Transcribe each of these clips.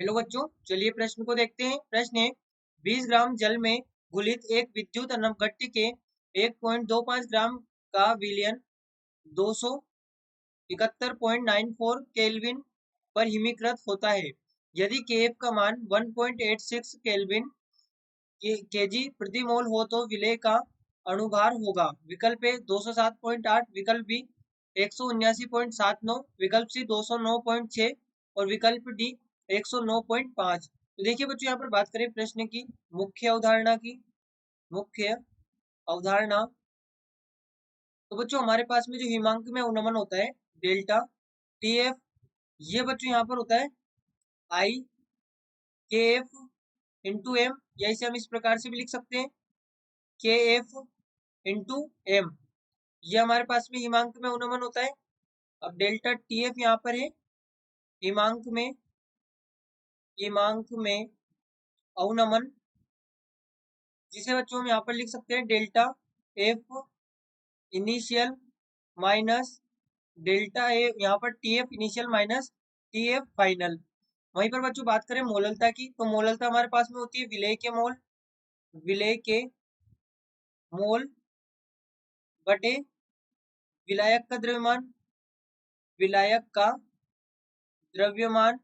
Hello बच्चों, चलिए प्रश्न को देखते हैं। प्रश्न है 20 ग्राम जल में घुलित एक विद्युत अनवगट्य के 1.25 ग्राम का विलयन 271.94 केल्विन पर हिमीकृत होता है। यदि केएफ का मान 1.86 केल्विन केजी प्रति मोल हो तो विलय का अणुभार होगा। विकल्प ए 207.8, विकल्प बी 179.79, विकल्प सी 209.6 और विकल्प डी 109.5। तो देखिए बच्चों, यहाँ पर बात करें प्रश्न की मुख्य अवधारणा की। मुख्य अवधारणा, तो बच्चों हमारे पास में जो हिमांक में अवनमन होता है डेल्टा टीएफ, ये बच्चों यहाँ पर होता है आई के एफ इंटू एम, या इसे हम इस प्रकार से भी लिख सकते हैं के एफ इंटू एम। ये हमारे पास में हिमांक में अवनमन होता है। अब डेल्टा टीएफ यहाँ पर है हिमांक में अवनमन, जिसे बच्चों हम यहाँ पर लिख सकते हैं delta F initial minus delta A, यहाँ पर TF initial minus TF final. वहीं पर बच्चों बात करें मोललता की, तो मोललता हमारे पास में होती है विलेय के मोल बटे विलायक का द्रव्यमान,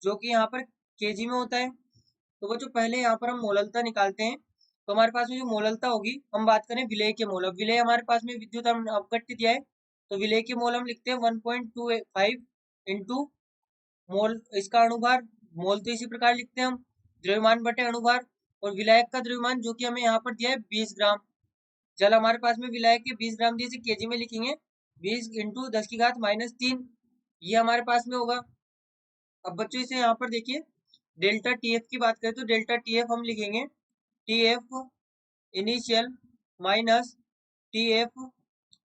जो कि यहाँ पर केजी में होता है। तो बच्चों पहले यहाँ पर हम मोललता निकालते हैं। तो हमारे पास में जो मोललता होगी, हम बात करें विलेय के मोल। अब विलेय हमारे पास में विद्युत अवगट्य दिया है, तो विलेय के मोल हम लिखते हैं 1.25 इंटू मोल इसका अणुभार। मोल तो इसी प्रकार लिखते हैं हम द्रव्यमान बटे अणुभार, और विलायक का द्रव्यमान जो कि हमें यहाँ पर दिया है 20 ग्राम। जल हमारे पास में विलायक के 20 ग्राम दिए, इसे केजी में लिखेंगे 20 इंटू 10⁻³ ये हमारे पास में होगा। अब बच्चों इसे यहाँ पर देखिए डेल्टा टीएफ की बात करें, तो डेल्टा टीएफ हम लिखेंगे TF initial minus TF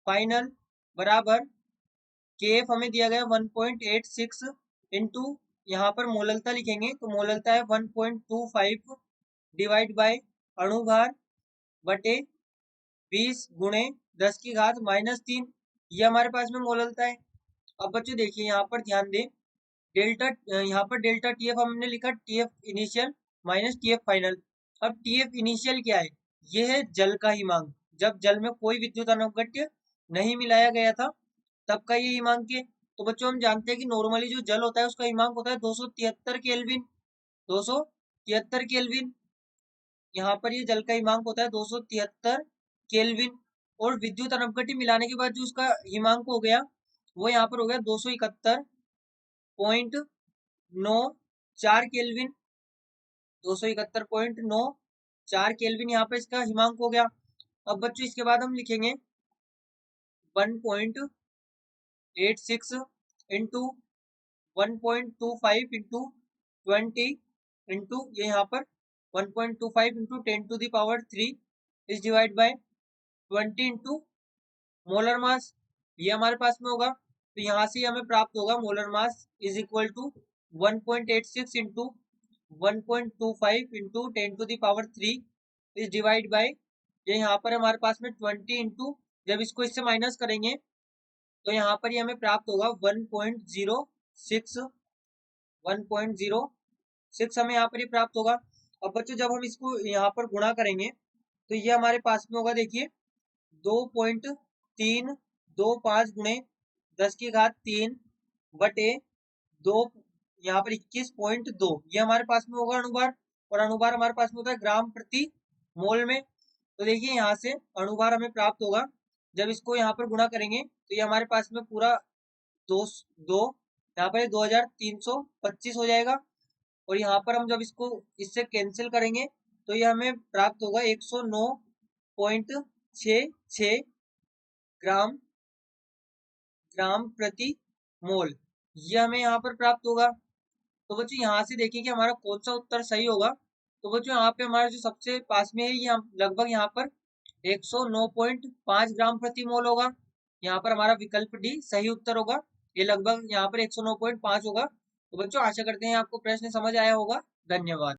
final बराबर केएफ हमें दिया गया 1.86 इंटू यहाँ पर मोललता लिखेंगे, तो मोललता है 1.25 डिवाइड बाय अणुभार बटे 20 गुणे 10⁻³ ये हमारे पास में मोललता है। अब बच्चों देखिए यहाँ पर ध्यान दें, डेल्टा यहाँ पर डेल्टा टीएफ हमने लिखा TF initial minus TF final. अब टीएफ इनिशियल क्या है? ये है जल का हिमांक, जब जल में कोई विद्युत अनवगट्य नहीं मिलाया गया था तब का ये हिमांक है। तो बच्चों हम जानते हैं कि नॉर्मली जो जल होता है उसका हिमांक होता है 273 केल्विन। 273 केल्विन यहाँ पर ये जल का हिमांक होता है 273 केल्विन। और विद्युत अनवगट्य मिलाने के बाद जो उसका हिमांक हो गया वो यहाँ पर हो गया 271.94 केल्विन। 271.94 केल्विन यहाँ पर इसका हिमांक हो गया। अब बच्चों इसके बाद हम लिखेंगे 1.86 इंटू 1.25 इंटू 20 इंटू ये यहाँ पर 1.25 इंटू 10⁻³ इस divide by 20 into molar mass, ये हमारे पास में होगा। तो यहाँ से हमें प्राप्त होगा molar mass is equal to 1.86 into 1.25 into 10⁻³ इस डिवाइड बाय ये यहाँ पर हमारे पास में 20 इंटू, जब इसको इससे माइनस करेंगे तो यहाँ पर ये हमें प्राप्त होगा 1.06 हमें यहाँ पर ये प्राप्त होगा। अब बच्चों जब हम इसको यहाँ पर गुणा करेंगे तो ये हमारे पास में होगा, देखिए 2.325 गुणे 10⁻³ बटे 2 यहाँ पर 21.2 ये हमारे पास में होगा अणुभार, और अणुभार हमारे पास में होता है ग्राम प्रति मोल में। तो देखिए यहाँ से अणुभार हमें प्राप्त होगा, जब इसको यहाँ पर गुणा करेंगे तो ये हमारे पास में पूरा दो यहाँ पर 2325 हो जाएगा, और यहाँ पर हम जब इसको इससे कैंसिल करेंगे तो ये हमें प्राप्त होगा 109.66 ग्राम प्रति मोल, ये हमें यहाँ पर प्राप्त होगा। तो बच्चों यहाँ से देखिए कि हमारा कौन सा उत्तर सही होगा। तो बच्चों यहाँ पे हमारा जो सबसे पास में है ये लगभग यहाँ पर 109.5 ग्राम प्रति मोल होगा। यहाँ पर हमारा विकल्प डी सही उत्तर होगा, ये लगभग यहाँ पर 109.5 होगा। तो बच्चों आशा करते हैं आपको प्रश्न समझ आया होगा। धन्यवाद।